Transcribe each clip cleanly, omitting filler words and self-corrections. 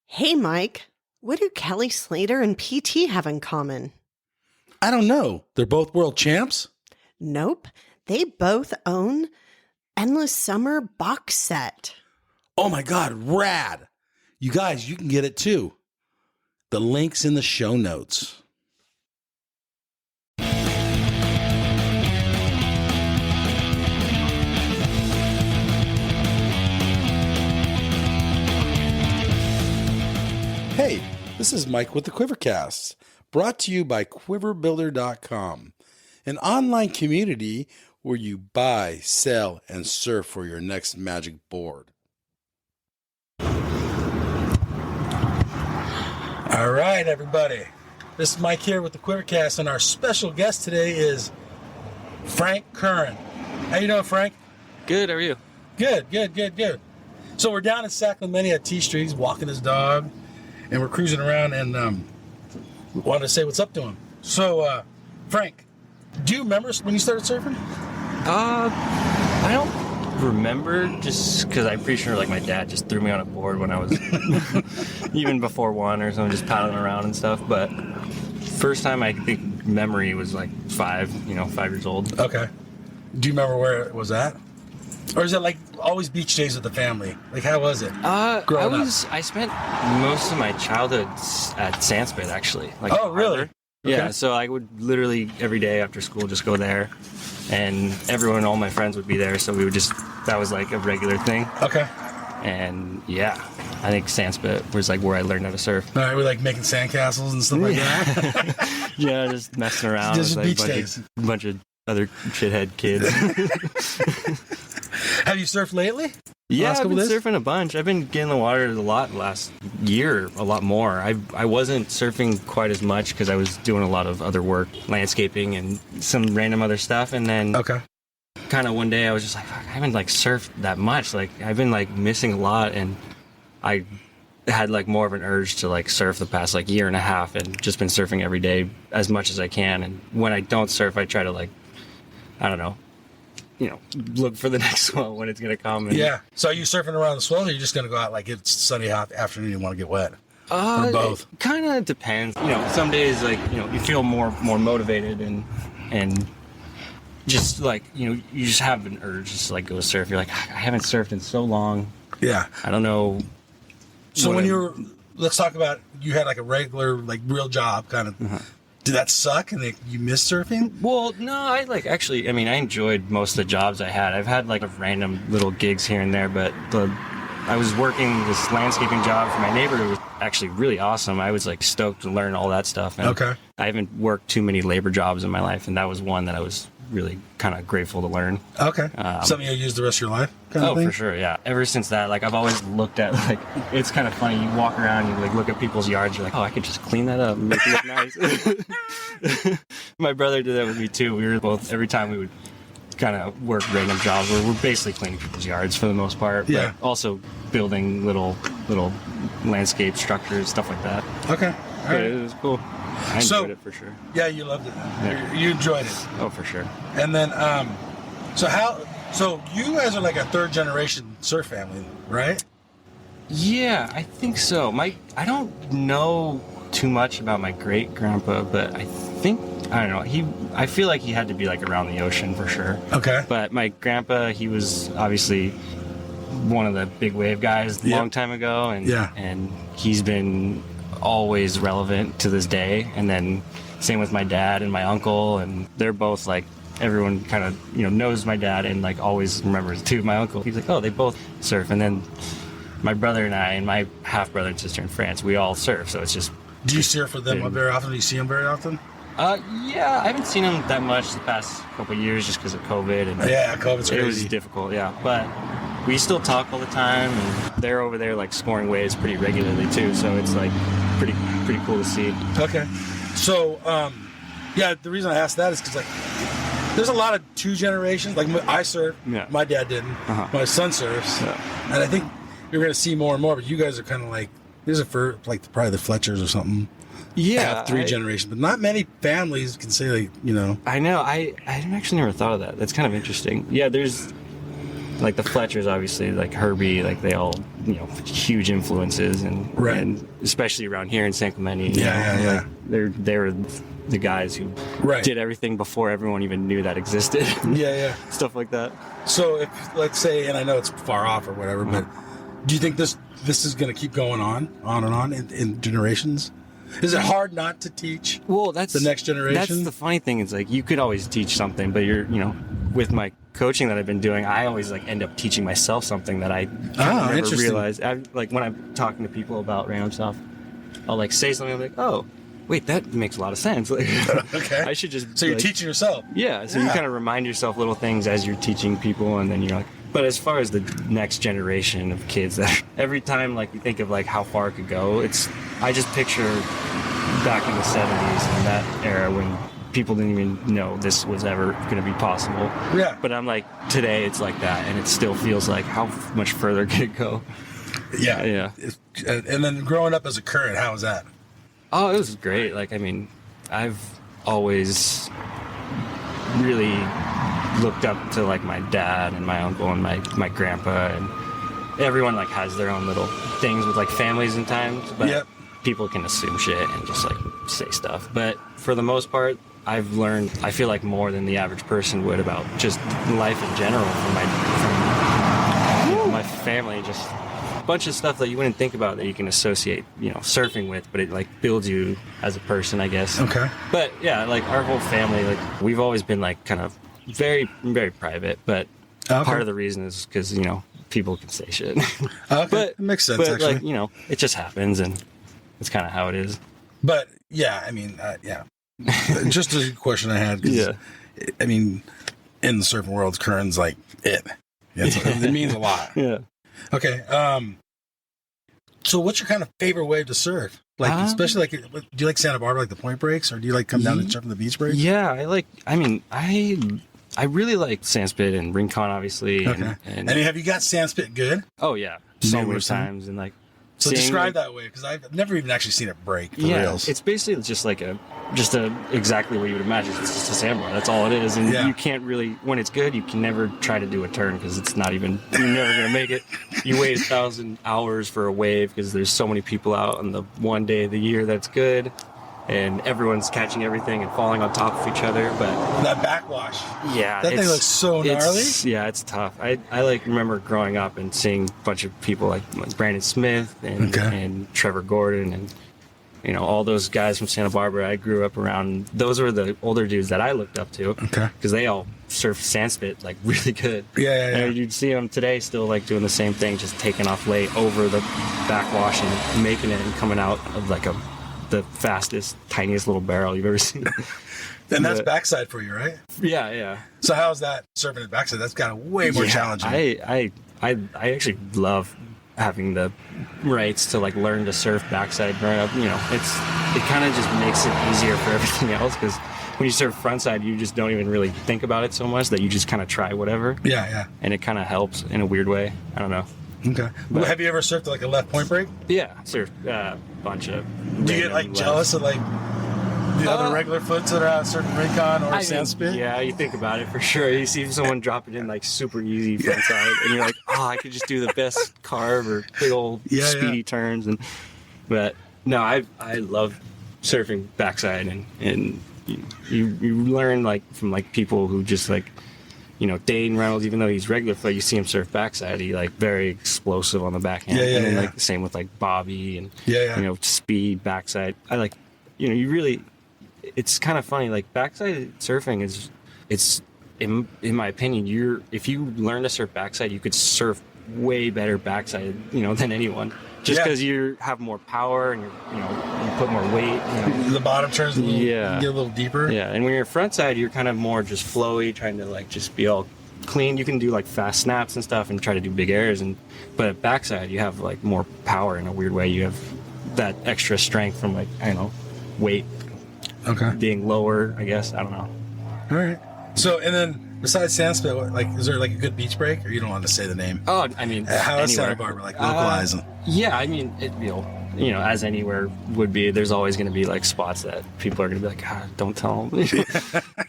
Hey, Mike, what do Kelly Slater and PT have in common? I don't know. They're both world champs? Nope, they both own Endless Summer box set. Oh my God, rad. You guys, you can get it too. The link's in the show notes. Hey, this is Mike with the Quivercast, brought to you by quiverbuilder.com, an online community where you buy, sell, and surf for your next magic board. All right, everybody. This is Mike here with the Quivercast, and our special guest today is Frank Curren. How you doing, Frank? Good, how are you? Good. So we're down in Sacramento at T Street. He's walking his dog, and we're cruising around, and wanted to say what's up to him. So, Frank, do you remember when you started surfing? I don't remember, just because I'm pretty sure like my dad just threw me on a board when I was even before one or something, just paddling around and stuff. But first time I think memory was like 5 years old. Okay. Do you remember where it was at? Or is it like always beach days with the family? Like, how was it? growing up? I spent most of my childhood at Sandspit, actually. Like, oh, really? Okay. Yeah, so I would literally every day after school just go there, and all my friends would be there, so we would that was like a regular thing. Okay. And yeah, I think Sandspit was like where I learned how to surf. All right, we're like making sandcastles and stuff like that. Yeah, just messing around. Just with beach like days. A bunch of other shithead kids. Have you surfed lately? Yeah, last I've been couple days? surfing a bunch. I've been getting in the water a lot last year, a lot more. I wasn't surfing quite as much because I was doing a lot of other work, landscaping and some random other stuff. And then kind of one day I was just like, fuck, I haven't like surfed that much. Like I've been like missing a lot, and I had like more of an urge to like surf the past like year and a half, and just been surfing every day as much as I can. And when I don't surf, I try to like, I don't know, look for the next swell when it's going to come. And, yeah. So are you surfing around the swell, or are you just going to go out like it's sunny hot afternoon and you want to get wet? Or both? It kind of depends. Some days like, you feel more motivated and just like, you just have an urge just to like go surf. You're like, I haven't surfed in so long. Yeah. I don't know. So let's talk about, you had like a regular, like real job kind of. Uh-huh. Did that suck and you missed surfing? Well, no, I enjoyed most of the jobs I had. I've had like random little gigs here and there, but I was working this landscaping job for my neighbor. It was actually really awesome. I was like stoked to learn all that stuff. And okay. I haven't worked too many labor jobs in my life, and that was one that I was really kind of grateful to learn. Okay. Something you'll use the rest of your life? Oh, for sure, yeah. Ever since that, like I've always looked at like, it's kind of funny. You walk around, you like look at people's yards. You're like, oh, I could just clean that up and make it look nice. My brother did that with me too. We were both, every time we would kind of work random jobs where we're basically cleaning people's yards for the most part. Yeah. But also building little landscape structures, stuff like that. Okay. All right. It was cool. I enjoyed it for sure. Yeah, you loved it. Yeah. You enjoyed it. Oh, for sure. And then, so you guys are like a third generation surf family, right? Yeah, I think so. I don't know too much about my great grandpa, but I don't know. I feel like he had to be like around the ocean for sure. Okay. But my grandpa, he was obviously one of the big wave guys a long time ago, and he's been always relevant to this day. And then same with my dad and my uncle, and they're both like, everyone kind of knows my dad and like always remembers too. My uncle, he's like, oh, they both surf. And then my brother and I and my half brother and sister in France, we all surf. So it's just. Do you surf with them very often? Do you see them very often? Yeah, I haven't seen them that much the past couple of years just because of COVID. And yeah, COVID's crazy. It was difficult, yeah. But we still talk all the time, and they're over there like scoring waves pretty regularly too. So it's like pretty cool to see. Okay. So, the reason I asked that is because like there's a lot of two generations. Like I surf, my dad didn't. Uh-huh. My son surfs, and I think you're going to see more and more. But you guys are kind of like, these are for like probably the Fletchers or something. Yeah, have three generations, but not many families can say like, I know. I actually never thought of that. That's kind of interesting. Yeah, there's like the Fletchers, obviously, like Herbie, like they all huge influences, and Right. and especially around here in San Clemente. Yeah. They were the guys who Right. did everything before everyone even knew that existed. Yeah. Stuff like that. So if, let's say, and I know it's far off or whatever, but do you think this is going to keep going on and on in generations? Is it hard not to teach That's the next generation? That's the funny thing. It's like you could always teach something, but with my coaching that I've been doing, I always like end up teaching myself something that I never realized. Like when I'm talking to people about random stuff, I'll like say something, I'm like, oh, wait, that makes a lot of sense. Like, okay. I should just. So you're teaching yourself. Yeah. So you kind of remind yourself little things as you're teaching people, and then you're like. But as far as the next generation of kids, that every time like you think of like how far it could go, I just picture back in the 70s and that era when people didn't even know this was ever going to be possible. Yeah. But I'm like, today it's like that, and it still feels like how much further can it go? Yeah. Yeah. And then growing up as a Curren, how was that? Oh, it was great. Like, I mean, I've always really looked up to like my dad and my uncle and my grandpa, and everyone like has their own little things with like families and times, but people can assume shit and just like say stuff. But for the most part, I've learned, I feel like, more than the average person would about just life in general from my family. Just a bunch of stuff that you wouldn't think about that you can associate, surfing with, but it like builds you as a person, I guess. Okay. But yeah, like our whole family, like we've always been like kind of very, very private, but part of the reason is because, people can say shit. Okay. But it makes sense, actually. Like, it just happens, and it's kind of how it is. But yeah, I mean, just a question I had. Yeah. I mean, in the surfing world, Curren's like it. It means a lot. Yeah. Okay. So what's your kind of favorite wave to surf? Like, especially like, do you like Santa Barbara, like the point breaks, or do you like come down and surf from the beach breaks? Yeah, I really like Sandspit and Rincon, obviously. Okay. And have you got Sandspit good? Oh yeah, so many times, and like. So describe that wave, because I've never even actually seen it break for reals. It's basically just like exactly what you would imagine. It's just a sandbar. That's all it is. And you can't really, when it's good, you can never try to do a turn because it's not even, you're never going to make it. You wait 1,000 hours for a wave because there's so many people out on the one day of the year that's good. And everyone's catching everything and falling on top of each other. But that backwash. Yeah. That thing looks so gnarly. It's tough. I like remember growing up and seeing a bunch of people like Brandon Smith and Trevor Gordon and all those guys from Santa Barbara I grew up around. Those were the older dudes that I looked up to. Okay. Because they all surf Sandspit like really good. Yeah. And you'd see them today still like doing the same thing, just taking off late over the backwash and making it and coming out of like the fastest, tiniest little barrel you've ever seen. And that's backside for you, right? Yeah. So how's that surfing at backside? That's got way more challenging. I actually love having the rights to like learn to surf backside growing up. It kind of just makes it easier for everything else, because when you surf frontside, you just don't even really think about it so much that you just kind of try whatever. Yeah. And it kind of helps in a weird way. I don't know. Okay. But have you ever surfed like a left point break? Yeah, surfed a bunch of. Do you get like jealous of like the other regular foots that are out surfing Rincon or Sandspit? Yeah, you think about it for sure. You see someone drop it in like super easy frontside, and you're like, I could just do the best carve or big old speedy turns. But no, I love surfing backside, and you learn like from like people who just like. Dane Reynolds, even though he's regular foot, you see him surf backside. He like very explosive on the backhand. And then like the same with like Bobby and speed backside. I like, you really, it's kind of funny. Like backside surfing it's in my opinion, if you learn to surf backside, you could surf way better backside, than anyone. Just because you have more power and you put more weight. The bottom turns a little, get a little deeper. Yeah, and when you're frontside, you're kind of more just flowy, trying to like just be all clean. You can do like fast snaps and stuff and try to do big airs, but at backside, you have like more power in a weird way. You have that extra strength from like weight. Okay. Being lower, I guess. I don't know. All right. So and then. Besides Sandspit, like, is there like a good beach break, or you don't want to say the name? Oh, I mean, how is Santa Barbara like localizing? Yeah, I mean, as anywhere would be, there's always going to be like spots that people are going to be like, don't tell them.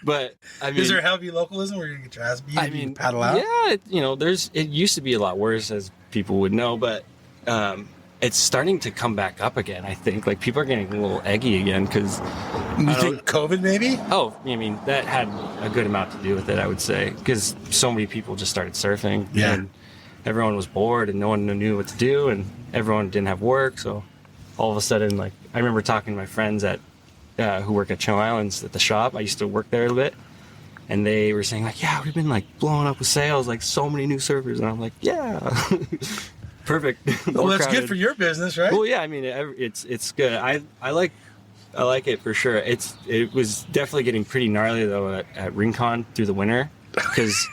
But I mean, is there heavy localism where you're going to get your ass beat? Paddle out. Yeah, it used to be a lot worse, as people would know, but it's starting to come back up again. I think like people are getting a little eggy again because you think COVID maybe? Oh, I mean that had a good amount to do with it, I would say, because so many people just started surfing. Yeah. And everyone was bored and no one knew what to do, and everyone didn't have work. So all of a sudden, like I remember talking to my friends at who work at Channel Islands at the shop. I used to work there a little bit. And they were saying like, yeah, we've been like blowing up with sales, like so many new surfers. And I'm like, yeah, perfect. Well, that's good for your business, right? Well, yeah, I mean, it's good. I like it for sure. It was definitely getting pretty gnarly though at Rincon through the winter, because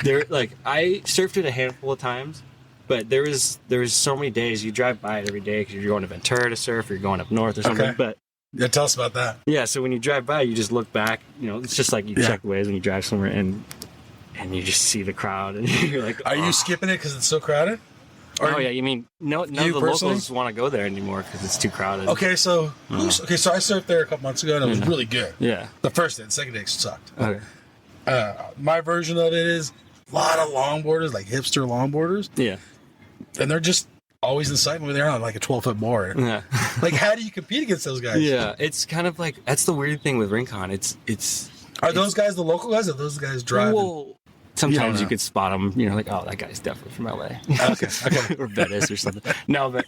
there, like, I surfed it a handful of times, but there was so many days you drive by it every day because you're going to Ventura to surf, or you're going up north or something. Okay. But yeah, tell us about that. yeah, so when you drive by, you just look back. You know, it's just like you check waves when you drive somewhere, and you just see the crowd, and you're like, Are you skipping it because it's so crowded? Or yeah, you mean none of the locals want to go there anymore because it's too crowded. Okay, so so I surfed there a couple months ago, and it was really good. Yeah. The first day, the second day sucked. Okay. My version of it is a lot of longboarders, like hipster longboarders. Yeah. And they're just always in sight when they're on like a 12-foot board. Yeah. Like, how do you compete against those guys? Yeah, it's kind of like, that's the weird thing with Rincon. Are those guys the local guys, or those guys driving? Well, sometimes you could spot them, you know, like, oh, that guy's definitely from LA. Okay. Or Venice or something. No, but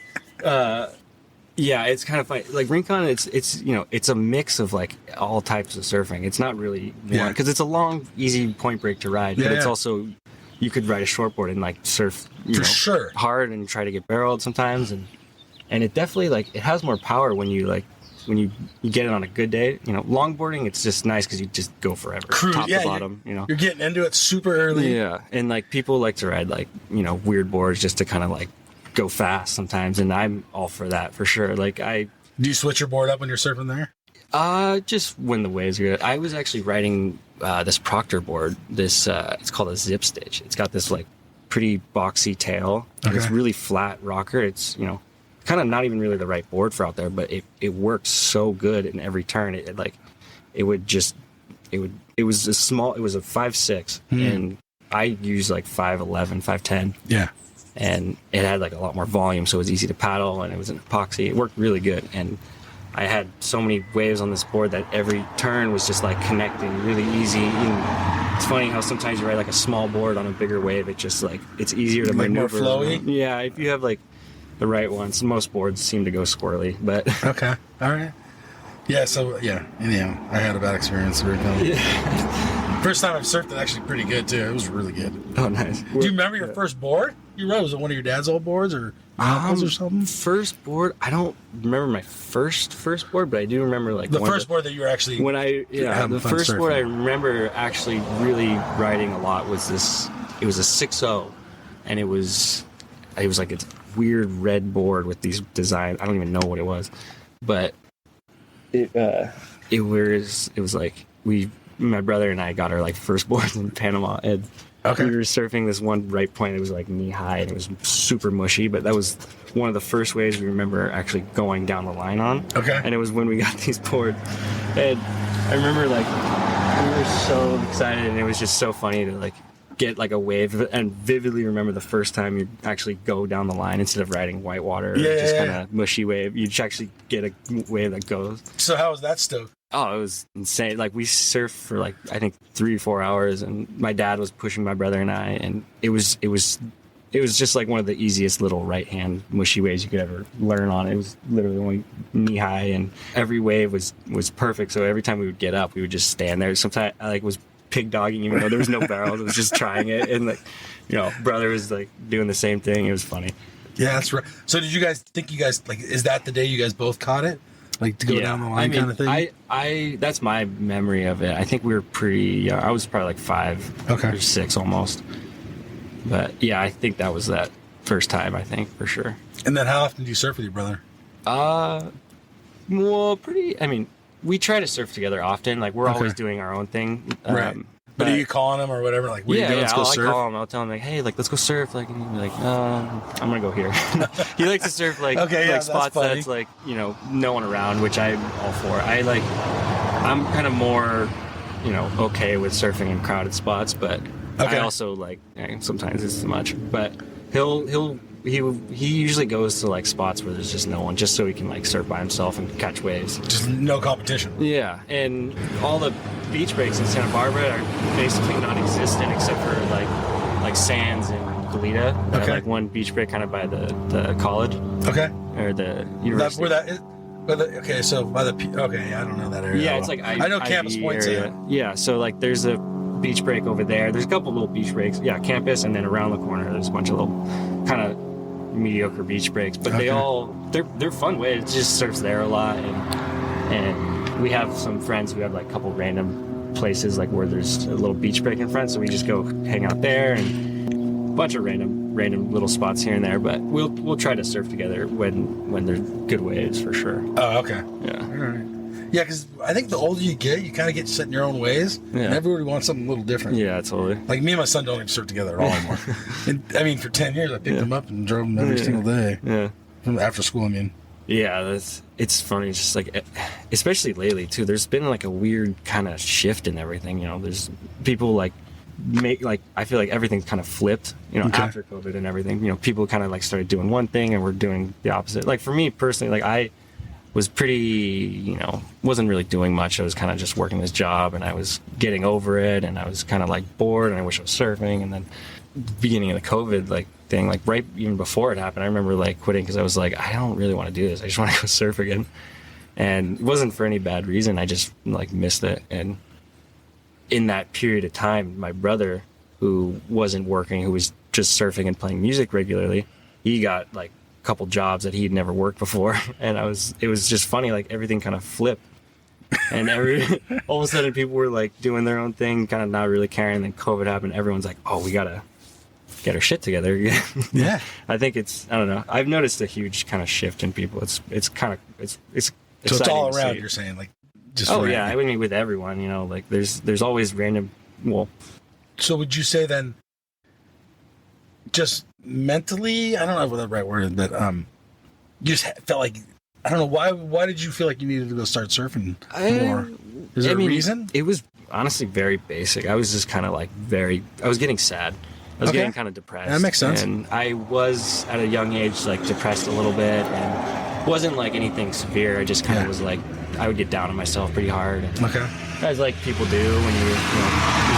yeah, it's kind of like Rincon. It's you know, it's a mix of like all types of surfing. It's not really one, because it's a long, easy point break to ride, but it's also, you could ride a shortboard and like surf hard and try to get barreled sometimes, and it definitely, like, it has more power when you get it on a good day. You know, longboarding, it's just nice because you just go forever, top to bottom. You know, you're getting into it super early. Yeah, and like people like to ride like, you know, weird boards just to kind of like go fast sometimes, and I'm all for that for sure. Like, do you switch your board up when you're surfing there? Just when the waves are good. I was actually riding this Proctor board. This it's called a zip stitch. It's got this like pretty boxy tail. And it's really flat rocker. It's, you know, kind of not even really the right board for out there, but it works so good in every turn. It was a 5.6 and I used like 5.11, 5.10. Yeah. And it had like a lot more volume, so it was easy to paddle, and it was an epoxy. It worked really good, and I had so many waves on this board that every turn was just like connecting really easy. And it's funny how sometimes you ride like a small board on a bigger wave. It just like, it's easier to maneuver. More flowy? Yeah, if you have like the right ones. Most boards seem to go squirrely, but okay, all right. Yeah, so yeah, anyhow, I had a bad experience. First time I've surfed it, actually pretty good too. It was really good. Oh, nice. Do you remember your first board you rode? Was it one of your dad's old boards, or uncle's or something? First board, I don't remember my first board, but I do remember like the first board that you were actually the first surfing. board I remember actually really riding a lot was this. It was a 6.0, and it was like a weird red board with these designs. I don't even know what it was, but it was like my brother and I got our like first boards in Panama, and we were surfing this one right point. It was like knee high, and it was super mushy, but that was one of the first waves we remember actually going down the line on. Okay. And it was when we got these boards, and I remember like we were so excited, and it was just so funny to like get like a wave, and vividly remember the first time you actually go down the line instead of riding whitewater or just kind of mushy wave. You actually get a wave that goes. So how was that stoke? Oh, it was insane. Like, we surfed for like, I think 3 or 4 hours, and my dad was pushing my brother and I, and it was just like one of the easiest little right hand mushy waves you could ever learn on. It was literally only knee high, and every wave was perfect. So every time we would get up, we would just stand there. Sometimes I like was pig dogging, even though there was no barrels. I was just trying it, and like, you know, brother was like doing the same thing. It was funny. Yeah, that's right. So did you guys think like, is that the day you guys both caught it? Like to go down the line kind of thing? I that's my memory of it. I think we were pretty young. I was probably like 5 or 6 almost. But yeah, I think that was that first time, I think, for sure. And then how often do you surf with your brother? Well, I mean, we try to surf together often. Like, we're always doing our own thing. Right. But are you calling him or whatever? Like, what are you doing? Let's go surf? I'll call him. I'll tell him, like, hey, like, let's go surf. Like, and he'll be like, I'm going to go here. He likes to surf, like, spots that's, like, you know, no one around, which I'm all for. I'm kind of more, you know, okay with surfing in crowded spots, but I also, like, sometimes it's too much. But he'll he usually goes to like spots where there's just no one, just so he can like surf by himself and catch waves. Just no competition. Yeah, and all the beach breaks in Santa Barbara are basically non-existent except for like Sands and Goleta. Okay. Like one beach break kind of by the college. Okay. Or the university. Where that is? Okay, so by the okay, I don't know that area. Yeah, it's like I know Campus Point's area. Yeah, so like there's a beach break over there. There's a couple little beach breaks. Yeah, campus, and then around the corner there's a bunch of little kind of mediocre beach breaks. But they're fun ways. It just surfs there a lot, and we have some friends who have like a couple random places like where there's a little beach break in front, so we just go hang out there and a bunch of random little spots here and there. But we'll try to surf together when there's good waves for sure. Oh, okay. Yeah. All right. Yeah, because I think the older you get, you kind of get set in your own ways, and everybody wants something a little different. Yeah, totally. Like me and my son don't even surf together at all anymore. And, I mean, for 10 years, I picked him up and drove him every single day. Yeah. After school, I mean. Yeah, it's funny. It's just like, especially lately too. There's been like a weird kind of shift in everything. You know, there's people like I feel like everything's kind of flipped. You know, after COVID and everything. You know, people kind of like started doing one thing and we're doing the opposite. Like for me personally, like I was pretty, you know, wasn't really doing much. I was kind of just working this job and I was getting over it and I was kind of like bored and I wish I was surfing. And then beginning of the COVID like thing, like right even before it happened, I remember like quitting because I was like, I don't really want to do this. I just want to go surf again. And it wasn't for any bad reason. I just like missed it. And in that period of time, my brother, who wasn't working, who was just surfing and playing music regularly, he got like couple jobs that he'd never worked before, and it was just funny, like everything kind of flipped and all of a sudden people were like doing their own thing, kind of not really caring, and then COVID happened. Everyone's like, oh, we gotta get our shit together. Yeah. I think I don't know, I've noticed a huge kind of shift in people. It's kind of it's so it's all around, you're saying, like just yeah, I mean with everyone, you know, like there's always random. Well, so would you say then just mentally, I don't know what the right word is, but you just felt like, I don't know, why did you feel like you needed to go start surfing more? Is there a reason? It was honestly very basic. I was just kind of like I was getting sad. I was getting kind of depressed. That makes sense. And I was at a young age like depressed a little bit, and wasn't like anything severe. I just kind of was like, I would get down on myself pretty hard. And as like people do when you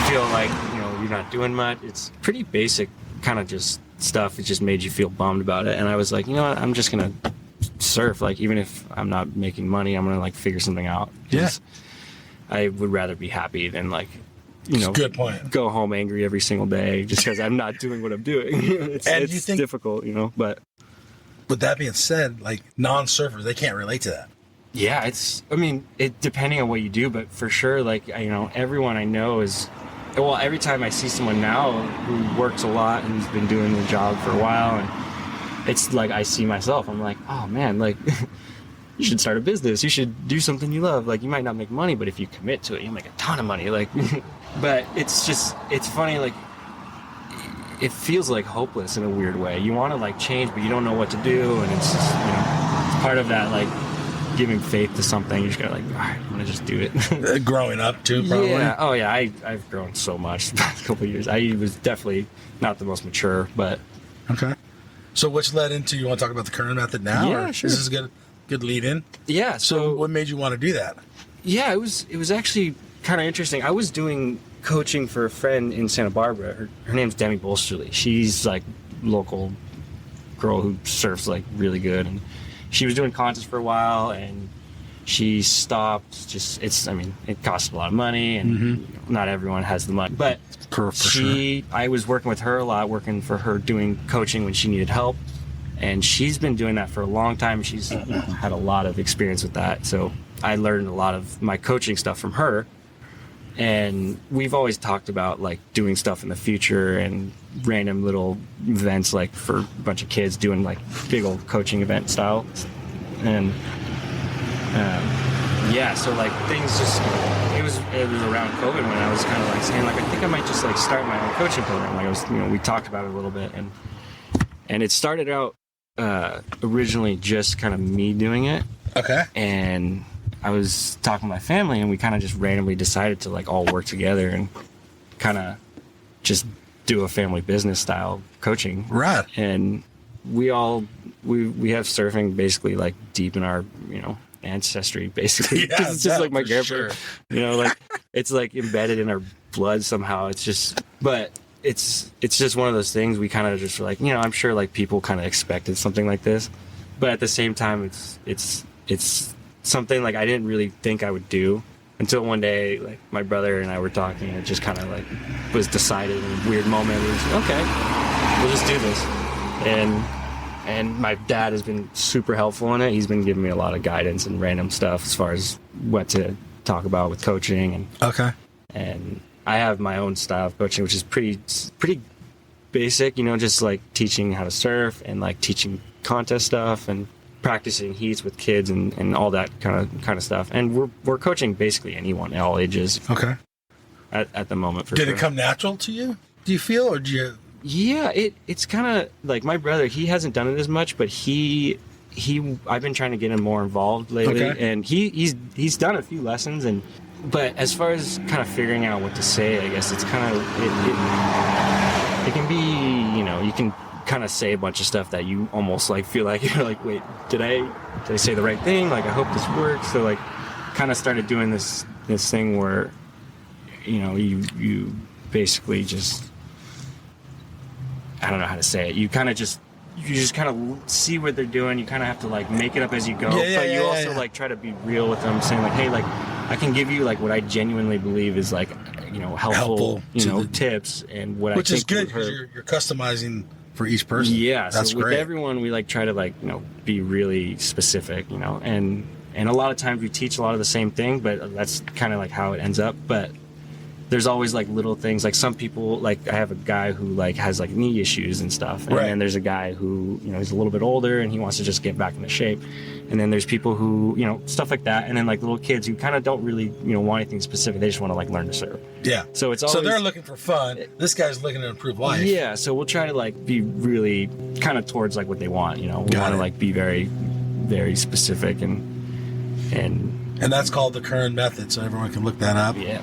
feel like, you know, you're not doing much. It's pretty basic kind of just stuff. It just made you feel bummed about it. And I was like, you know what, I'm just gonna surf, like even if I'm not making money, I'm gonna like figure something out. I would rather be happy than like, you know, good point, go home angry every single day just because I'm not doing what I'm doing. It's you think, difficult, you know. But with that being said, like non-surfers, they can't relate to that. Yeah, I mean, it depending on what you do, but for sure, like, you know, everyone I know is, well, every time I see someone now who works a lot and has been doing the job for a while, and it's like I see myself, I'm like, oh man, like you should start a business, you should do something you love. Like you might not make money, but if you commit to it, you'll make a ton of money. Like but it's funny, like it feels like hopeless in a weird way. You want to like change, but you don't know what to do, and it's just, you know, it's part of that like giving faith to something. You just gotta like, all right, I'm gonna just do it. Growing up too, probably. Yeah. Oh yeah, I've grown so much the past couple of years. I was definitely not the most mature, but okay. So what's led into, you want to talk about the Curren Method now? Yeah, sure. This is a good lead in. Yeah. So what made you want to do that? Yeah, it was actually kind of interesting. I was doing coaching for a friend in Santa Barbara. Her name's Demi Bolsterly. She's like local girl who surfs like really good, and she was doing contests for a while, and she stopped. It costs a lot of money, and you know, not everyone has the money. But I was working with her a lot, working for her doing coaching when she needed help, and she's been doing that for a long time. She's had a lot of experience with that, so I learned a lot of my coaching stuff from her. And we've always talked about like doing stuff in the future and random little events, like for a bunch of kids, doing like big old coaching event style. And so like things just, it was around COVID when I was kind of like saying like, I think I might just like start my own coaching program. Like I was, you know, we talked about it a little bit, and it started out originally just kind of me doing it. Okay. And I was talking to my family, and we kind of just randomly decided to like all work together and kind of just do a family business style coaching. Right. And we have surfing basically like deep in our, ancestry basically. Yeah, It's just like my grandpa, sure. like it's like embedded in our blood somehow. It's just, but it's just one of those things we kind of just like, I'm sure like people kind of expected something like this, but at the same time, it's something like I didn't really think I would do until one day, like my brother and I were talking, and it just kind of like was decided in a weird moment. It was okay, we'll just do this. And my dad has been super helpful in it. He's been giving me a lot of guidance and random stuff as far as what to talk about with coaching. And I have my own style of coaching, which is pretty basic, just like teaching how to surf and like teaching contest stuff and practicing heats with kids and all that kind of stuff. And we're coaching basically anyone, all ages. Okay. At the moment, for Did sure. it come natural to you? Do you feel, or do you? Yeah, it's kind of like my brother. He hasn't done it as much, but I've been trying to get him more involved lately, and he's done a few lessons. But as far as kind of figuring out what to say, I guess it's kind of it can be, you can kind of say a bunch of stuff that you almost like feel like you're like, wait, did I say the right thing? Like, I hope this works. So like, kind of started doing this thing where, you basically just, I don't know how to say it. You just kind of see what they're doing. You kind of have to like make it up as you go. But you also like try to be real with them, saying like, hey, like I can give you like what I genuinely believe is like, helpful tips and what which I think is good would hurt. because you're customizing for each person. Yeah, that's so with great. everyone we like try to like be really specific, and a lot of times we teach a lot of the same thing, but that's kind of like how it ends up. But there's always like little things, like some people, like I have a guy who like has like knee issues and stuff, and then there's a guy who he's a little bit older and he wants to just get back into shape, and then there's people who stuff like that, and then like little kids who kind of don't really want anything specific. They just want to like learn to surf. Yeah. So it's always, so they're looking for fun. This guy's looking to improve life. Yeah. So we'll try to like be really kind of towards like what they want. We want to like be very, very specific and that's called the Curren Method. So everyone can look that up. Yeah.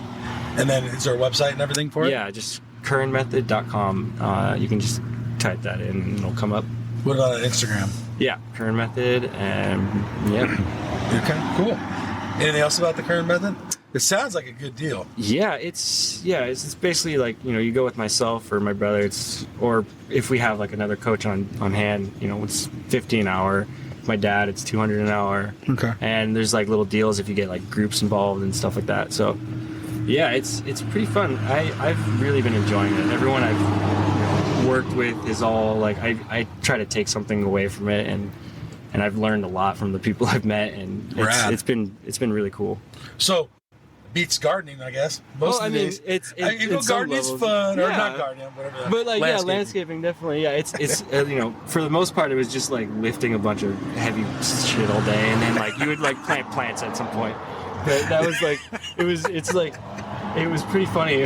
And then is there a website and everything for it? Yeah, just currenmethod.com. You can just type that in and it'll come up. What about on Instagram? Yeah, Curren Method, and yeah. Okay, cool. Anything else about the Curren Method? It sounds like a good deal. Yeah, it's basically like, you go with myself or my brother, or if we have like another coach on hand, it's $50 an hour. My dad, it's $200 an hour. Okay. And there's like little deals if you get like groups involved and stuff like that. So yeah, it's pretty fun. I've really been enjoying it. Everyone I've worked with is all like, I try to take something away from it, and I've learned a lot from the people I've met, and it's been really cool. So beats gardening, I guess. Most of the days. It's gardening's fun, or not gardening, whatever. But like, landscaping definitely. Yeah, it's for the most part, it was just like lifting a bunch of heavy shit all day, and then like you would like plant plants at some point. But that was like, it was pretty funny.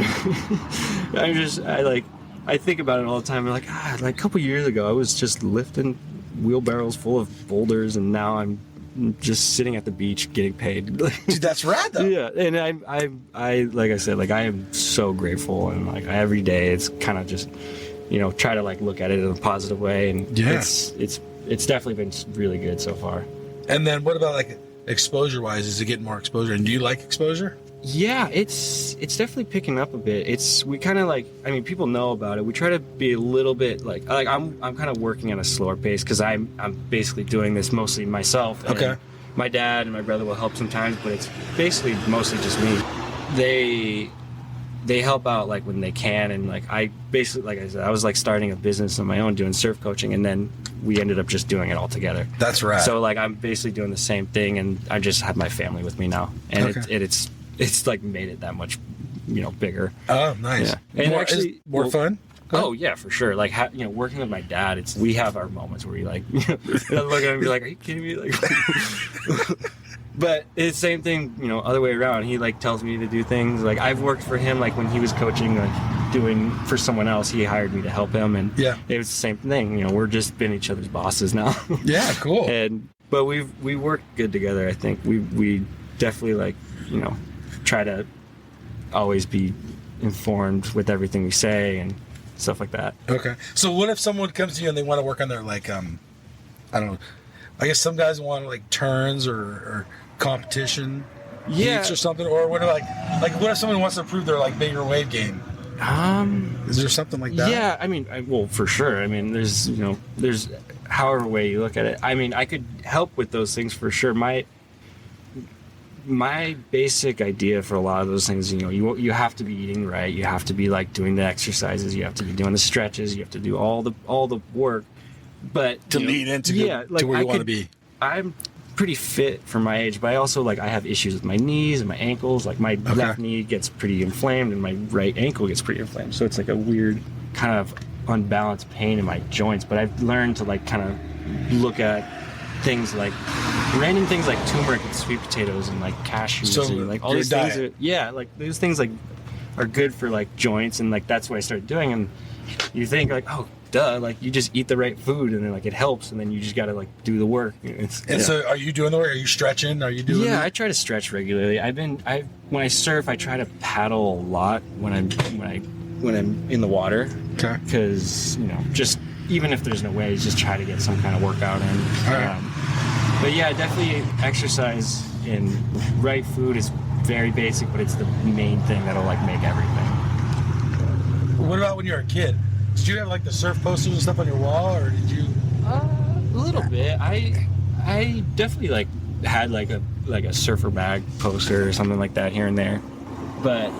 I think about it all the time. I'm like, like a couple years ago, I was just lifting wheelbarrows full of boulders, and now I'm just sitting at the beach getting paid. Dude, that's rad though. Yeah, and I like I said, like I am so grateful, and like every day it's kind of just, try to like look at it in a positive way, and it's definitely been really good so far. And then what about like exposure wise? Is it getting more exposure? And do you like exposure? Yeah, it's definitely picking up a bit. We kind of like, people know about it. We try to be a little bit like I'm kind of working at a slower pace because I'm basically doing this mostly myself. Okay. My dad and my brother will help sometimes, but it's basically mostly just me. They help out like when they can, and like I basically, like I said, I was like starting a business on my own doing surf coaching, and then we ended up just doing it all together. That's right. So like I'm basically doing the same thing, and I just have my family with me now, and it's like made it that much, bigger. Oh, nice. Yeah. And more fun. Oh yeah, for sure. Like working with my dad, we have our moments where we like, look at him and be like, "Are you kidding me?" Like, but it's the same thing, other way around. He like tells me to do things. Like I've worked for him, like when he was coaching, like doing for someone else, he hired me to help him, and it was the same thing. We're just been each other's bosses now. Yeah, cool. But we work good together. I think we definitely like try to always be informed with everything we say, and stuff like that. Okay. So what if someone comes to you and they want to work on their like I don't know. I guess some guys want like turns or competition heats or something. Or what if like what if someone wants to improve their like bigger wave game? Is there something like that? Yeah, I mean, well, for sure. I mean, there's however way you look at it. I mean, I could help with those things for sure. My basic idea for a lot of those things, you have to be eating right. You have to be like doing the exercises. You have to be doing the stretches. You have to do all the work. But to lead into to where you want to be. I'm pretty fit for my age, but I also like I have issues with my knees and my ankles. Like my left knee gets pretty inflamed and my right ankle gets pretty inflamed. So it's like a weird kind of unbalanced pain in my joints. But I've learned to like kind of look at things like random things like turmeric and sweet potatoes and like cashews and like all these things like those things like are good for like joints, and like that's what I started doing. And you think like, oh duh, like you just eat the right food and then like it helps, and then you just got to like do the work. So are you doing the work? Are you stretching? Are you doing I try to stretch regularly. When I surf, I try to paddle a lot when I'm in the water. Okay. Because just even if there's no waves, just try to get some kind of workout in. But yeah, definitely exercise and right food is very basic, but it's the main thing that'll like make everything. What about when you were a kid? Did you have like the surf posters and stuff on your wall, or did you? A little bit. I definitely like had like a surfer bag poster or something like that here and there, but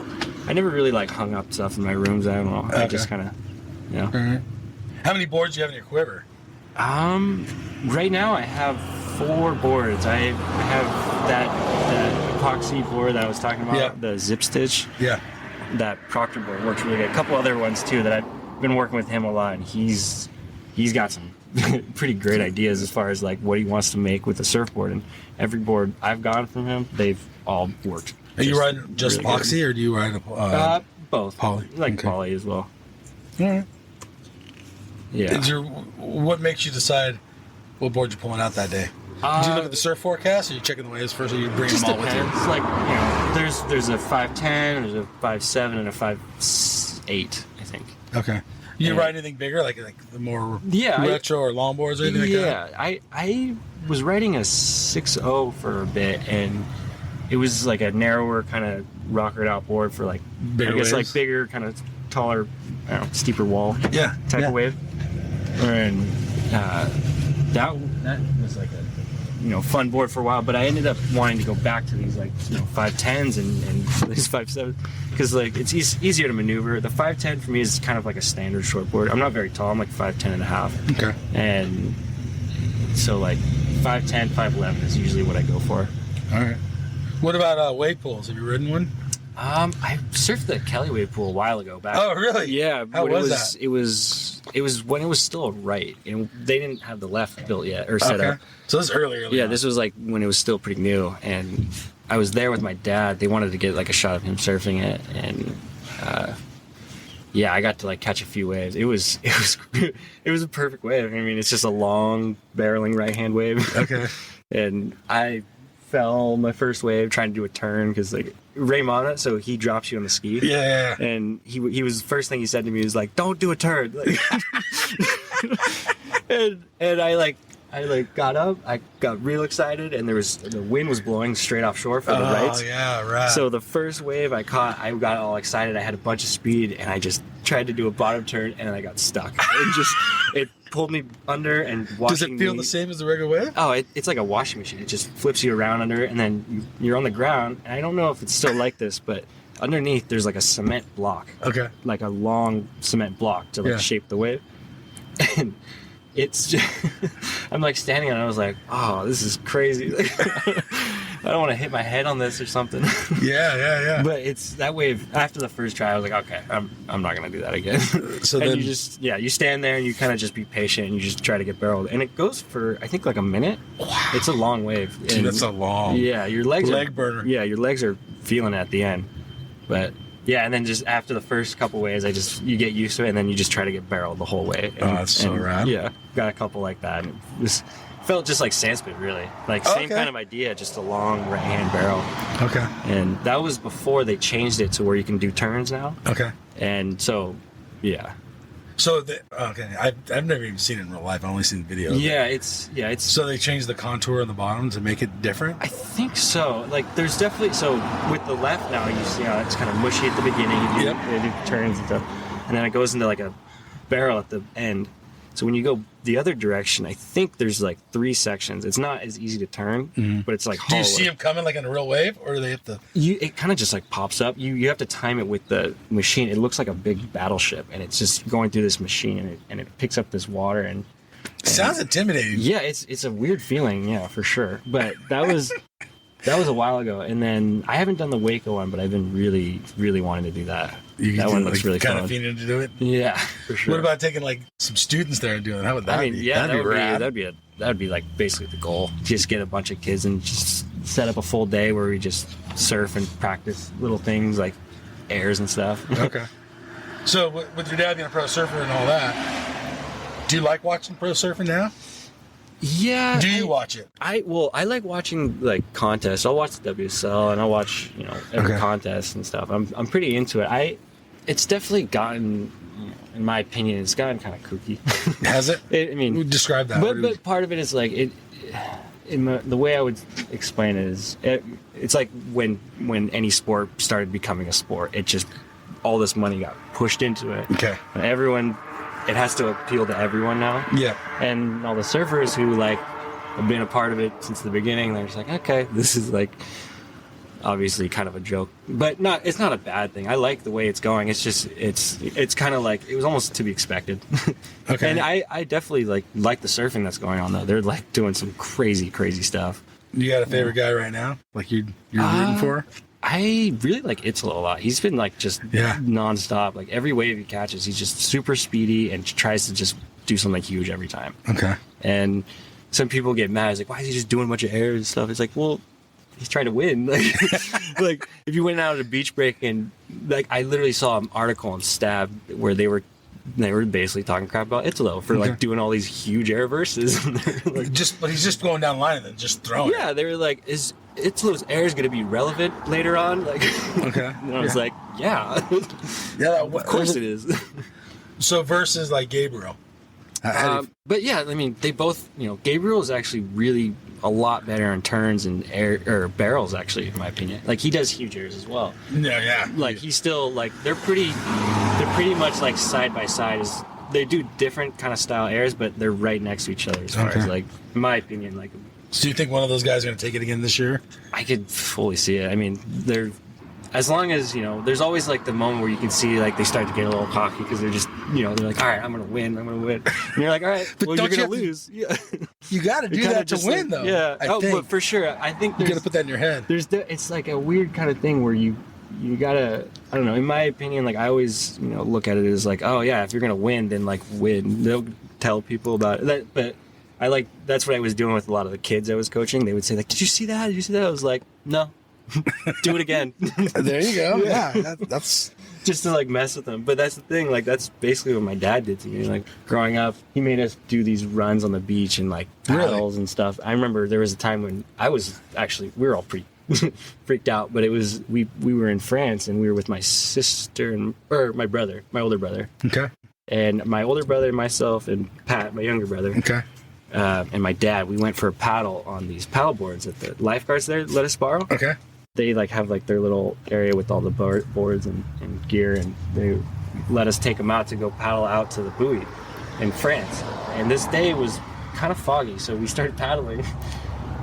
I never really like hung up stuff in my rooms. I don't know. Okay. I just kind of, Right. How many boards do you have in your quiver? Right now I have 4 boards. I have that epoxy board that I was talking about, the zip stitch. Yeah. That Proctor board works really good. A couple other ones too that I've been working with him a lot, and he's got some pretty great ideas as far as like what he wants to make with the surfboard. And every board I've gotten from him, they've all worked. Are you riding just really epoxy, or do you ride both? Poly, poly as well. All right. Yeah. What makes you decide what board you're pulling out that day? Do you look at the surf forecast, or you checking the waves first, or you bring them all with you? It's like there's a 5'10", there's a 5'7", and a 5'8", I think. Okay. You ride anything bigger, like the more retro or longboards or anything like that? Yeah, I was riding a 6.0 for a bit, and it was like a narrower kind of rockered out board for like bigger waves? like bigger, kind of taller, steeper wall type of wave. And that was like a fun board for a while, but I ended up wanting to go back to these like 5'10s and these 5'7s because like it's easier to maneuver. The 5'10 for me is kind of like a standard short board. I'm not very tall. I'm like 5'10 and a half. Okay. And so like 5'10, 5'11 is usually what I go for. All right. What about wave pools? Have you ridden one? I surfed the Kelly wave pool a while ago back. Oh, really? Yeah. How was that? It was when it was still a right, and they didn't have the left built yet or set up. So this is early. Yeah, this was like when it was still pretty new, and I was there with my dad. They wanted to get like a shot of him surfing it, and I got to like catch a few waves. It was it was a perfect wave. I mean, it's just a long barreling right hand wave. Okay. And I fell my first wave trying to do a turn because like Raymond, so he drops you on the ski. Yeah. And he was first thing he said to me was like, "Don't do a turn." Like, and I got up, I got real excited, and the wind was blowing straight offshore for the rights. Oh yeah, right. So the first wave I caught, I got all excited. I had a bunch of speed, and I just tried to do a bottom turn, and I got stuck. It pulled me under and watching. Does it feel the same as the regular wave? Oh, it's like a washing machine. It just flips you around under it, and then you're on the ground. And I don't know if it's still like this, but underneath there's like a cement block. Okay. Like a long cement block to shape the wave. And it's just, I'm like standing on it, I was like, oh, this is crazy. I don't want to hit my head on this or something. Yeah. But it's that wave. After the first try, I was like, okay, I'm not gonna do that again. So and then you just you stand there and you kind of just be patient and you just try to get barreled, and it goes for I think like a minute. Wow. It's a long wave. Dude, that's a long. Yeah, your legs burner. Yeah, your legs are feeling it at the end, but. Yeah, and then just after the first couple waves, you get used to it, and then you just try to get barreled the whole way. That's so rad. Yeah, got a couple like that. And it felt just like sandspit, really. Like same kind of idea, just a long right-hand barrel. Okay. And that was before they changed it to where you can do turns now. Okay. And so, yeah. So I've never even seen it in real life. I've only seen videos. Yeah, it's. So they changed the contour on the bottom to make it different. I think so. Like, there's definitely with the left now, you see how it's kind of mushy at the beginning. It turns and stuff, and then it goes into like a barrel at the end. So when you go the other direction, I think there's like 3 sections. It's not as easy to turn, but it's like hollow. Do you see them coming like in a real wave, or do they have to? It kind of just like pops up. You have to time it with the machine. It looks like a big battleship, and it's just going through this machine, and it picks up this water and. Sounds intimidating. Yeah, it's a weird feeling, yeah, for sure. But that was a while ago, and then I haven't done the Waco one, but I've been really, really wanting to do that. That one looks really kind fun. of feeling to do it. Yeah, for sure. What about taking like some students there and doing it? How would that be? Yeah, that'd be that'd be like basically the goal. Just get a bunch of kids and just set up a full day where we just surf and practice little things like airs and stuff. Okay. So with your dad being a pro surfer and all that, do you like watching pro surfing now? Yeah. Do you watch it? I like watching like contests. I'll watch the WSL and I'll watch every contest and stuff. I'm pretty into it. It's definitely gotten, in my opinion, it's gotten kind of kooky. Has it? I mean, describe that. But part of it is like the way I would explain it is it's like when any sport started becoming a sport, it just all this money got pushed into it. Okay. And it has to appeal to everyone now. Yeah. And all the surfers who like have been a part of it since the beginning, they're just like, okay, this is like obviously kind of a joke, but it's not a bad thing. I like the way it's going. It's just it's kind of like it was almost to be expected. Okay. And I definitely like the surfing that's going on though. They're like doing some crazy stuff. You got a favorite guy right now? Like you're rooting for? I really like Itzel a lot. He's been like just nonstop. Like every wave he catches, he's just super speedy and tries to just do something huge every time. Okay. And some people get mad. It's like, why is he just doing a bunch of airs and stuff? It's like, well, he's trying to win. Like if you went out at a beach break and like I literally saw an article on Stab where they were basically talking crap about Italo for like doing all these huge air verses. Like, but he's just going down the line and then just throwing. Yeah, they were like, is Italo's air is going to be relevant later on? Like, okay. And I was like, yeah, of course it is. So versus like Gabriel. But yeah, I mean, they both, Gabriel is actually really a lot better in turns and air or barrels, actually, in my opinion. Like he does huge airs as well. Yeah. Like he's still like they're pretty much like side by side. They do different kind of style airs, but they're right next to each other as far as like, in my opinion, like. So do you think one of those guys are going to take it again this year? I could fully see it. I mean, as long as, there's always like the moment where you can see like they start to get a little cocky because they're just, they're like, all right, I'm going to win. And you're like, all right, well, you're going to lose. Yeah. You got to do that to win, though. Yeah. But for sure. I think you got to put that in your head. It's like a weird kind of thing where you got to, I don't know, in my opinion, like I always, look at it as like, oh yeah, if you're going to win, then like win. They'll tell people about it. But that's what I was doing with a lot of the kids I was coaching. They would say like, did you see that? Did you see that? I was like, no. Do it again. There you go. Yeah, that's just to like mess with them. But that's the thing. Like that's basically what my dad did to me. Like growing up, he made us do these runs on the beach and like paddles and stuff. I remember there was a time when we were all pretty freaked out. But it was we were in France and we were with my sister or my older brother. Okay. And my older brother, myself, and Pat, my younger brother. Okay. And my dad, we went for a paddle on these paddle boards that the lifeguards there let us borrow. Okay. They like have like their little area with all the boards and gear, and they let us take them out to go paddle out to the buoy in France. And this day was kind of foggy, so we started paddling,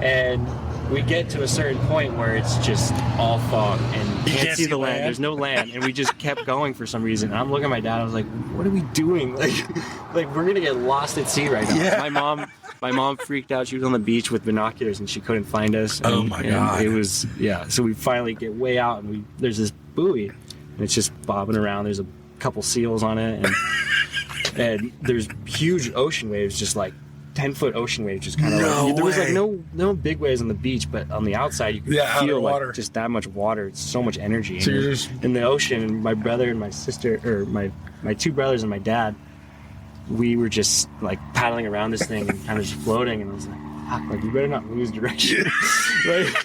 and we get to a certain point where it's just all fog and you can't see the land. There's no land, and we just kept going for some reason. And I'm looking at my dad. I was like, "What are we doing? Like we're gonna get lost at sea right now." Yeah. My mom freaked out. She was on the beach with binoculars and she couldn't find us. And, oh my God. It was So we finally get way out and there's this buoy and it's just bobbing around. There's a couple seals on it and there's huge ocean waves, just like 10-foot ocean waves, just kind of there was like no big waves on the beach, but on the outside you could feel like just that much water. It's so much energy. So you're just in the ocean, and my brother and my sister, or my two brothers and my dad, we were just like paddling around this thing and kind of just floating, and I was like, fuck, like, you better not lose direction. Like,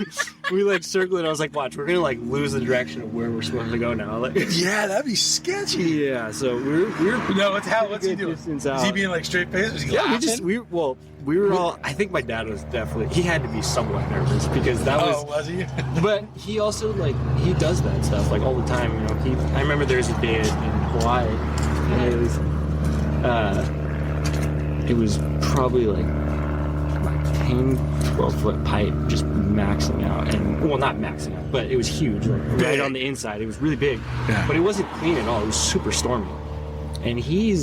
we, like, circled it. I was like, watch, we're going to, like, lose the direction of where we're supposed to go now. Like, yeah, that'd be sketchy. Yeah, so we're what's he doing? Is he being, like, straight faced? Was he laughing? We were all, I think my dad was definitely, he had to be somewhat nervous because that was. Oh, was he? But he also, like, he does that stuff, like, all the time, you know. I remember there was a day in Hawaii, and it was probably, like 10, 12-foot pipe just maxing out. And, well, not maxing out, but it was huge, like, right on the inside. It was really big. Yeah. But it wasn't clean at all. It was super stormy. And he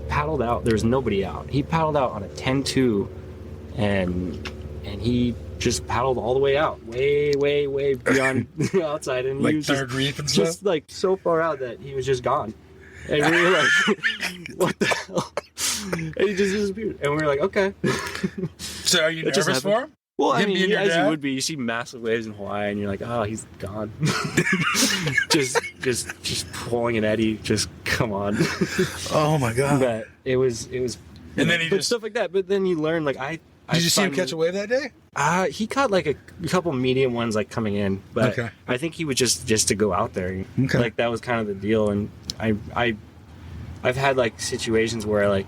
paddled out. There was nobody out. He paddled out on a 10-2, and he just paddled all the way out, way beyond the outside, and like he was third reef and stuff. Just like so far out that he was just gone, and we were like, "What the hell?" And he just disappeared, and we were like, "Okay." So, are you nervous for him? Well, I mean, as you would be. You see massive waves in Hawaii, and you're like, "Oh, he's gone." just pulling an eddy. Just come on. Oh my god! But it was. And then he just stuff like that. But then you learn, like, Did you see him catch a wave that day? He caught like a couple medium ones, like, coming in, but okay. I think he would just to go out there. Okay. Like, that was kind of the deal. And I've had, like, situations where, like,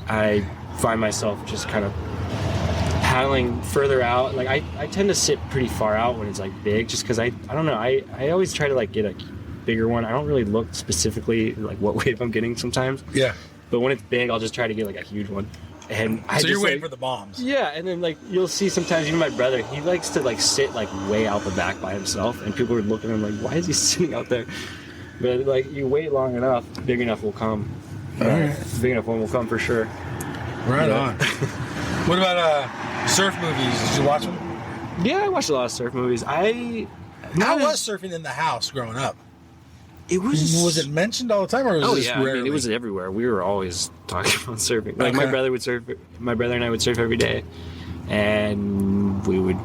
I find myself just kind of paddling further out. Like, I tend to sit pretty far out when it's, like, big, just because I don't know. I always try to, like, get a bigger one. I don't really look specifically like what wave I'm getting sometimes. Yeah. But when it's big, I'll just try to get, like, a huge one. And so you're waiting for the bombs. Yeah, and then, like, you'll see sometimes, even my brother, he likes to, like, sit, like, way out the back by himself, and people are looking at him like, why is he sitting out there? But, like, you wait long enough, big enough will come. All right. Big enough one will come for sure. Right on. What about surf movies? Did you watch them? Yeah, I watched a lot of surf movies. How was surfing in the house growing up? It was it mentioned all the time, or was it just rarely? I mean, it was everywhere. We were always talking about surfing. Like, okay. my brother and I would surf every day, and we would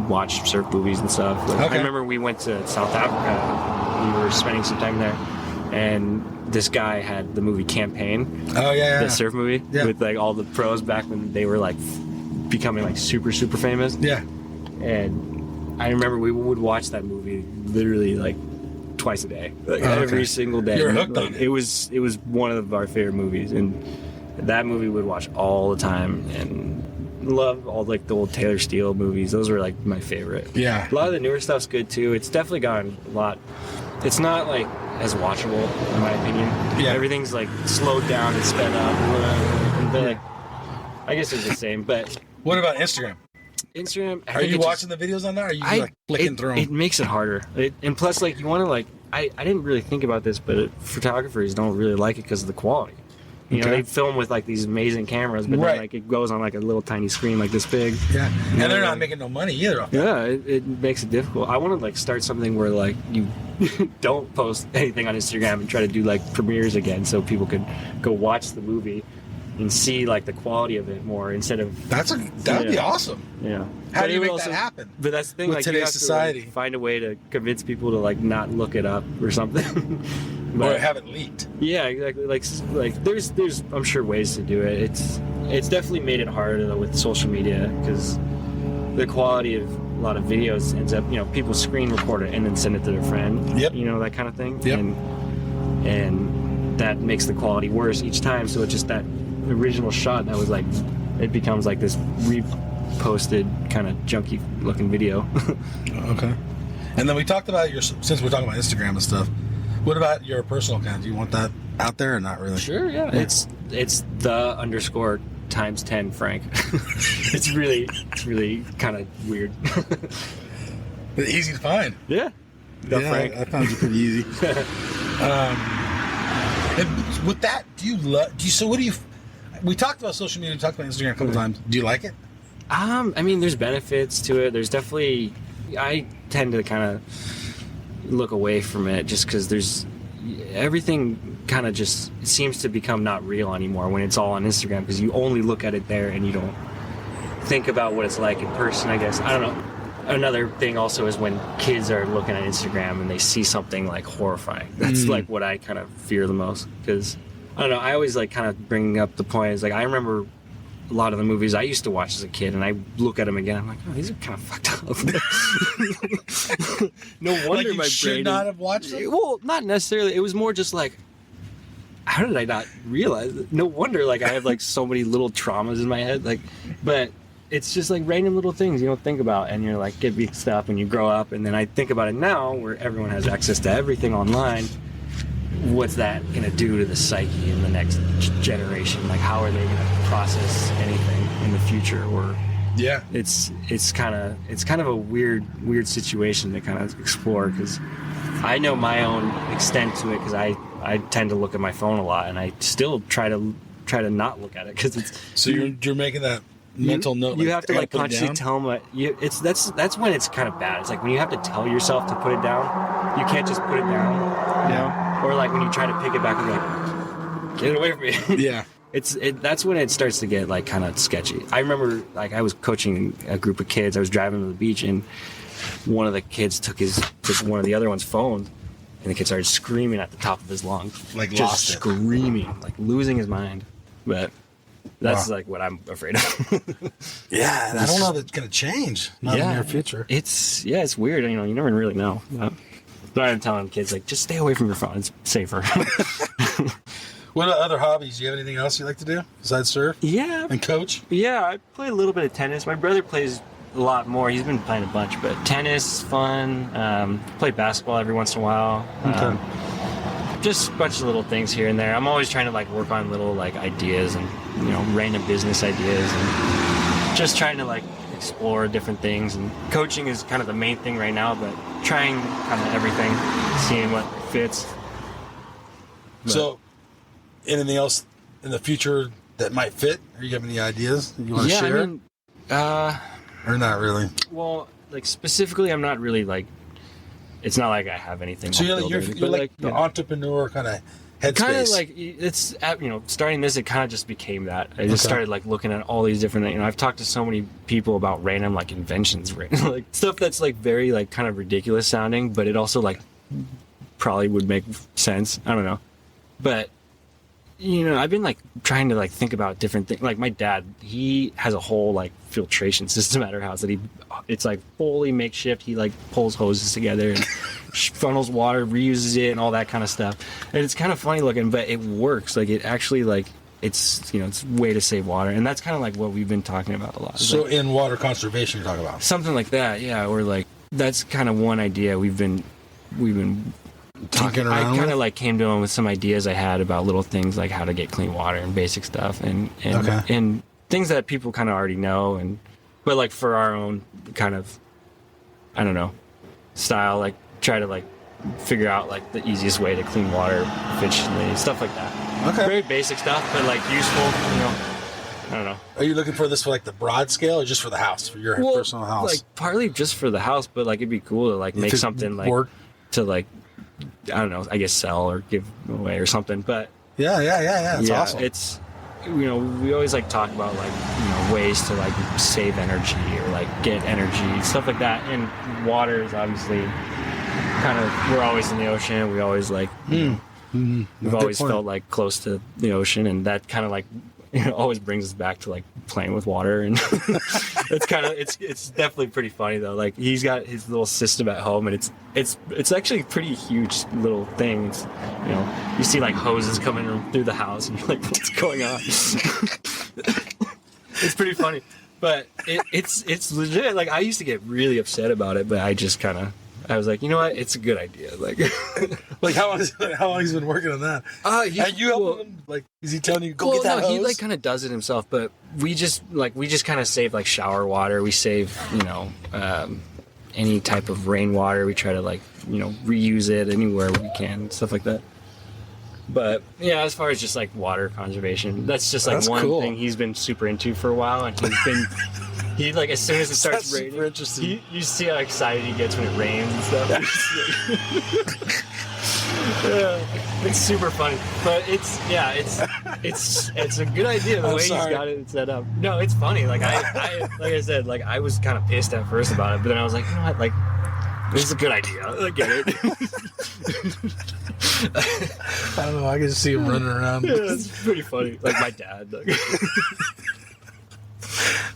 watch surf movies and stuff. Like, okay. I remember we went to South Africa. We were spending some time there, and this guy had the movie Campaign. Oh yeah. The surf movie with, like, all the pros back when they were, like, becoming, like, super famous. Yeah. And I remember we would watch that movie literally, like, twice a day, like, every single day. You were hooked on it. It was one of our favorite movies, and that movie we'd watch all the time, and love all, like, the old Taylor Steele movies. Those were, like, my favorite. Yeah. A lot of the newer stuff's good too. It's definitely gotten a lot. It's not, like, as watchable, in my opinion. Yeah. Everything's, like, slowed down and sped up, and like, I guess it's the same. But what about Instagram? Are you watching the videos on there? Or are you like flicking through them? It makes it harder. And plus, like, you want to, like, I didn't really think about this, but photographers don't really like it because of the quality. You know, they film with, like, these amazing cameras, but then, like, it goes on, like, a little tiny screen like this big. Yeah, and they're not making no money either. Yeah, it makes it difficult. I want to, like, start something where, like, you don't post anything on Instagram and try to do, like, premieres again, so people could go watch the movie and see, like, the quality of it more instead of. That'd be awesome. Yeah. How do you make that happen? But that's the thing. With like, today's you have society, to, like, find a way to convince people to, like, not look it up or something. Or have it leaked. Yeah, exactly. Like there's I'm sure ways to do it. It's definitely made it harder though with social media, because the quality of a lot of videos ends up, you know, people screen record it and then send it to their friend. Yep. You know, that kind of thing. Yep. And that makes the quality worse each time. So it's just that original shot that was, like, it becomes like this reposted kind of junky looking video. Okay. And then we talked about since we're talking about Instagram and stuff, what about your personal account? Do you want that out there or not really? Sure, yeah. It's the _times10 Frank. It's really kind of weird. Easy to find. Yeah. Frank. I found you pretty easy. And with that, we talked about social media, we talked about Instagram a couple times. Do you like it? I mean, there's benefits to it. There's definitely, I tend to kind of look away from it just because there's everything kind of just seems to become not real anymore when it's all on Instagram, because you only look at it there and you don't think about what it's like in person, I guess. I don't know. Another thing also is when kids are looking at Instagram and they see something, like, horrifying. That's like what I kind of fear the most, because I don't know, I always, like, kind of bring up the point is, like, I remember a lot of the movies I used to watch as a kid, and I look at them again. I'm like, oh, these are kind of fucked up. No wonder you my should brain not have watched them. Well, not necessarily. It was more just like, how did I not realize it? No wonder like I have like so many little traumas in my head. Like, but it's just like random little things you don't think about, and you're like get big stuff, and you grow up, and then I think about it now, where everyone has access to everything online. What's that going to do to the psyche in the next generation? Like, how are they going to process anything in the future? Or Yeah. it's kind of a weird situation to kind of explore, because I know my own extent to it, because I tend to look at my phone a lot, and I still try to not look at it, because it's So you're making that mental note. You like, have to I like gotta put it consciously down? tell them that's when it's kind of bad. It's like when you have to tell yourself to put it down, you can't just put it down, you know? Or like when you try to pick it back and you're like, get it away from me. Yeah. That's when it starts to get like kind of sketchy. I remember like I was coaching a group of kids. I was driving to the beach, and one of the kids took one of the other one's phone, and the kid started screaming at the top of his lungs, Like just lost it. screaming, like losing his mind. But that's like what I'm afraid of. Yeah, and I don't know if it's going to change. Not in the near future. It's weird. You know, you never really know. But I'm telling kids like, just stay away from your phone. It's safer. What other hobbies? Do you have anything else you like to do besides surf Yeah. and coach? Yeah, I play a little bit of tennis. My brother plays a lot more. He's been playing a bunch, but tennis is fun. Play basketball every once in a while. Okay. Just a bunch of little things here and there. I'm always trying to like work on little like ideas and, you know, random business ideas, and just trying to like explore different things. And coaching is kind of the main thing right now, but trying kind of everything, seeing what fits. But, So, anything else in the future that might fit? Or you have any ideas you want to share? I mean, or not really? well, like specifically, I'm not really like. It's not like I have anything. So you're like the you know, entrepreneur kind of headspace. kind of like it's you know, starting this, it kind of just became that. I just started like looking at all these different, you know, I've talked to so many people about random like inventions, like stuff that's like very like kind of ridiculous sounding, but it also like probably would make sense. I don't know, but you know, I've been like trying to like think about different things. Like my dad, he has a whole like filtration system at our house that it's like fully makeshift. He like pulls hoses together and funnels water, reuses it, and all that kind of stuff. And it's kind of funny looking, but it works. Like it actually like it's, you know, it's a way to save water, and that's kind of like what we've been talking about a lot. So like, in water conservation, you're talking about something like that, yeah. Or like that's kind of one idea we've been talking around. I kind of like came to him with some ideas I had about little things like how to get clean water and basic stuff, and things that people kind of already know, but like for our own kind of, I don't know, style, like try to like figure out like the easiest way to clean water efficiently, stuff like that. Okay. Very basic stuff, but like useful, you know. I don't know. Are you looking for this for like the broad scale, or just for the house, for your personal house? Like partly just for the house, but like it'd be cool to like make something like to like, I don't know, I guess sell or give away or something. But yeah, it's awesome. It's, you know, we always like talk about like, you know, ways to like save energy or like get energy, stuff like that. And water is obviously kind of, we're always in the ocean. We always like, you know, we've always felt like close to the ocean, and that kind of like, you know, always brings us back to like playing with water. And it's kind of, it's definitely pretty funny though. Like he's got his little system at home, and it's actually a pretty huge little thing. It's, you know, you see like hoses coming through the house, and you're like, what's going on? It's pretty funny, but it's legit. Like I used to get really upset about it, but I just kind of, I was like, you know what? It's a good idea. Like, like how long has he been working on that? And you helping him? Like, is he telling you go get that hose? He like kind of does it himself, but we just kind of save like shower water. We save, you know, any type of rainwater. We try to like, you know, reuse it anywhere we can, stuff like that. But yeah, as far as just like water conservation, that's just like one thing he's been super into for a while, and he like as soon as it starts raining, super interesting. You see how excited he gets when it rains and stuff. Yeah, it's super funny, but it's a good idea the way he's got it set up. No, it's funny. Like I like I said, like I was kind of pissed at first about it, but then I was like, you know what, like this is a good idea. I get it. I don't know. I can see him running around. Yeah, it's pretty funny. Like my dad. Like.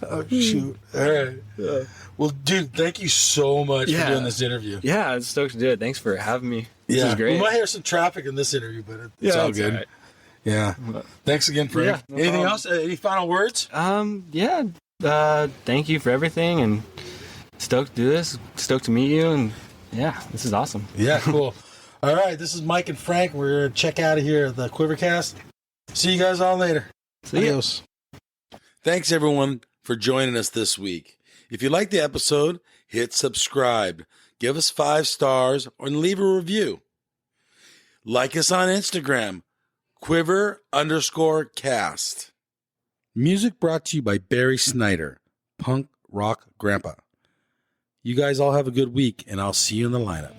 Oh, shoot. All right. Well, dude, thank you so much for doing this interview. Yeah, I'm stoked to do it. Thanks for having me. This is great. We might have some trappic in this interview, but it's all good. All right. Yeah. Thanks again, Frank. No Anything problem. else? Any final words? Thank you for everything, and stoked to do this. Stoked to meet you, and yeah, this is awesome. Yeah, cool. All right, this is Mike and Frank. We're going to check out of here at the Quivercast. See you guys all later. Adios. Thanks, everyone, for joining us this week. If you like the episode, hit subscribe, give us 5 stars, or leave a review. Like us on Instagram, quiver_cast. Music brought to you by Barry Snyder, Punk Rock Grandpa. You guys all have a good week, and I'll see you in the lineup.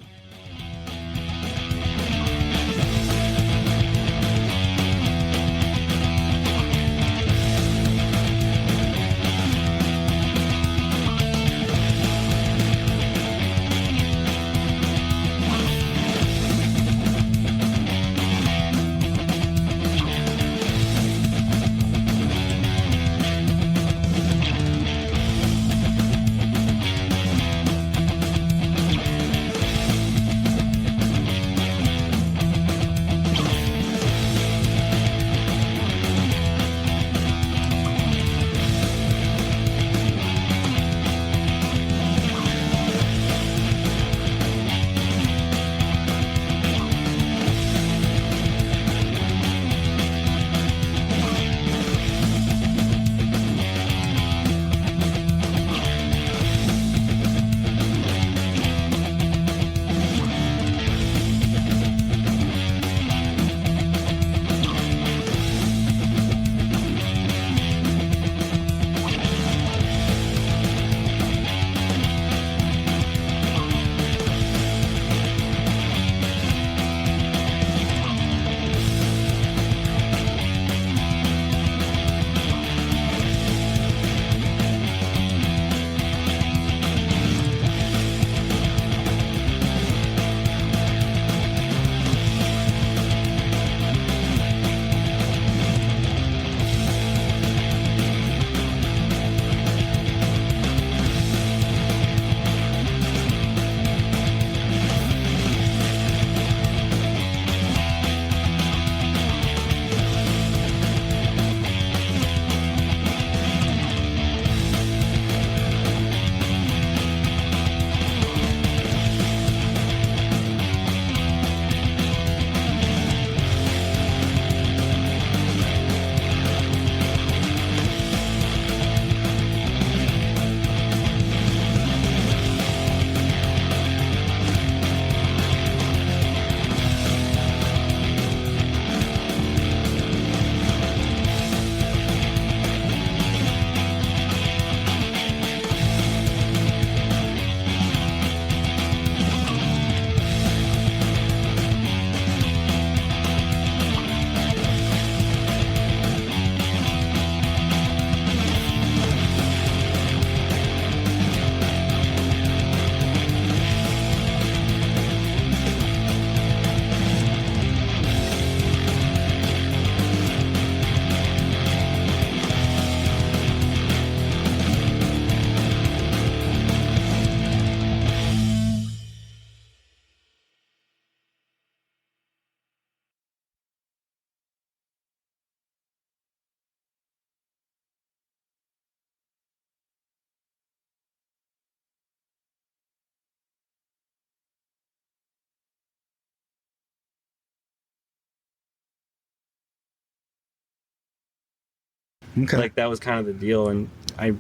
Okay. Like that was kind of the deal, and I've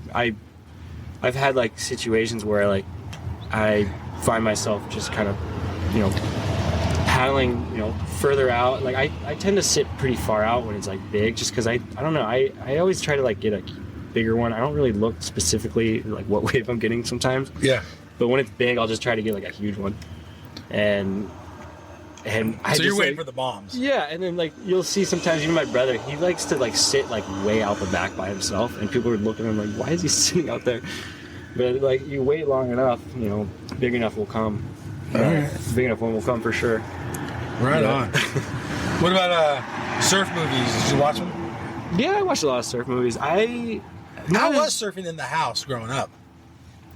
had like situations where like I find myself just kind of, paddling, further out. Like I tend to sit pretty far out when it's like big, just because I don't know, I always try to like get a bigger one. I don't really look specifically like what wave I'm getting sometimes. Yeah. But when it's big, I'll just try to get like a huge one, and so you're waiting for the bombs. Yeah, and then like you'll see sometimes even my brother, he likes to like sit like way out the back by himself, and people are looking at him like, why is he sitting out there? But like you wait long enough, big enough will come. All right. Big enough one will come for sure. Right on. What about surf movies? Did you watch them? Yeah, I watched a lot of surf movies. I How was surfing in the house growing up?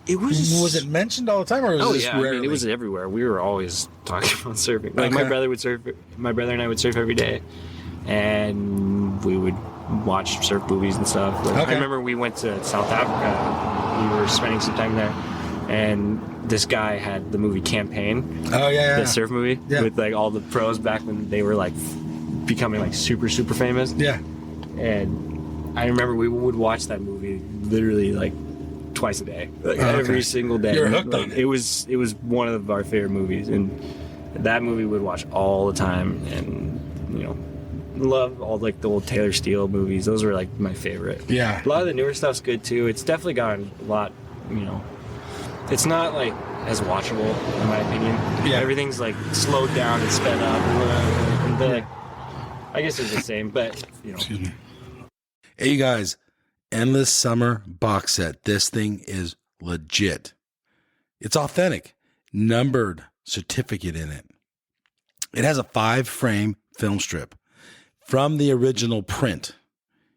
It was it mentioned all the time, or was it rarely? I mean, it was everywhere. We were always talking about surfing. Like my brother would surf. My brother and I would surf every day, and we would watch surf movies and stuff. I remember we went to South Africa. We were spending some time there, and this guy had the movie Campaign. The surf movie with like all the pros back when they were like becoming like super famous. Yeah, and I remember we would watch that movie literally like twice a day, like every single day. You were hooked on it. It was one of our favorite movies, and that movie we'd watch all the time, and you know, love all like the old Taylor Steele movies. Those were like my favorite. Yeah, a lot of the newer stuff's good too. It's definitely gotten a lot, you know, it's not like as watchable in my opinion. Yeah, everything's like slowed down and sped up, and like, I guess it's the same, but you know. Excuse me. Hey, you guys. Endless Summer box set. This thing is legit. It's authentic. Numbered certificate in it. It has a 5-frame film strip from the original print.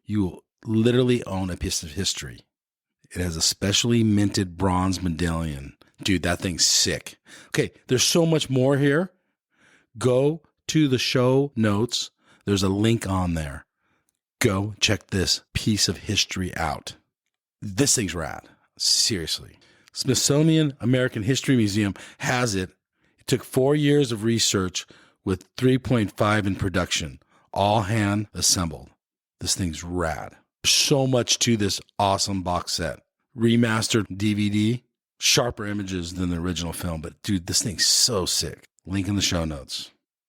You literally own a piece of history. It has a specially minted bronze medallion. Dude, that thing's sick. Okay, there's so much more here. Go to the show notes. There's a link on there. Go check this piece of history out. This thing's rad. Seriously. Smithsonian American History Museum has it. It took 4 years of research with 3.5 in production, all hand assembled. This thing's rad. So much to this awesome box set. Remastered DVD, sharper images than the original film, but dude, this thing's so sick. Link in the show notes.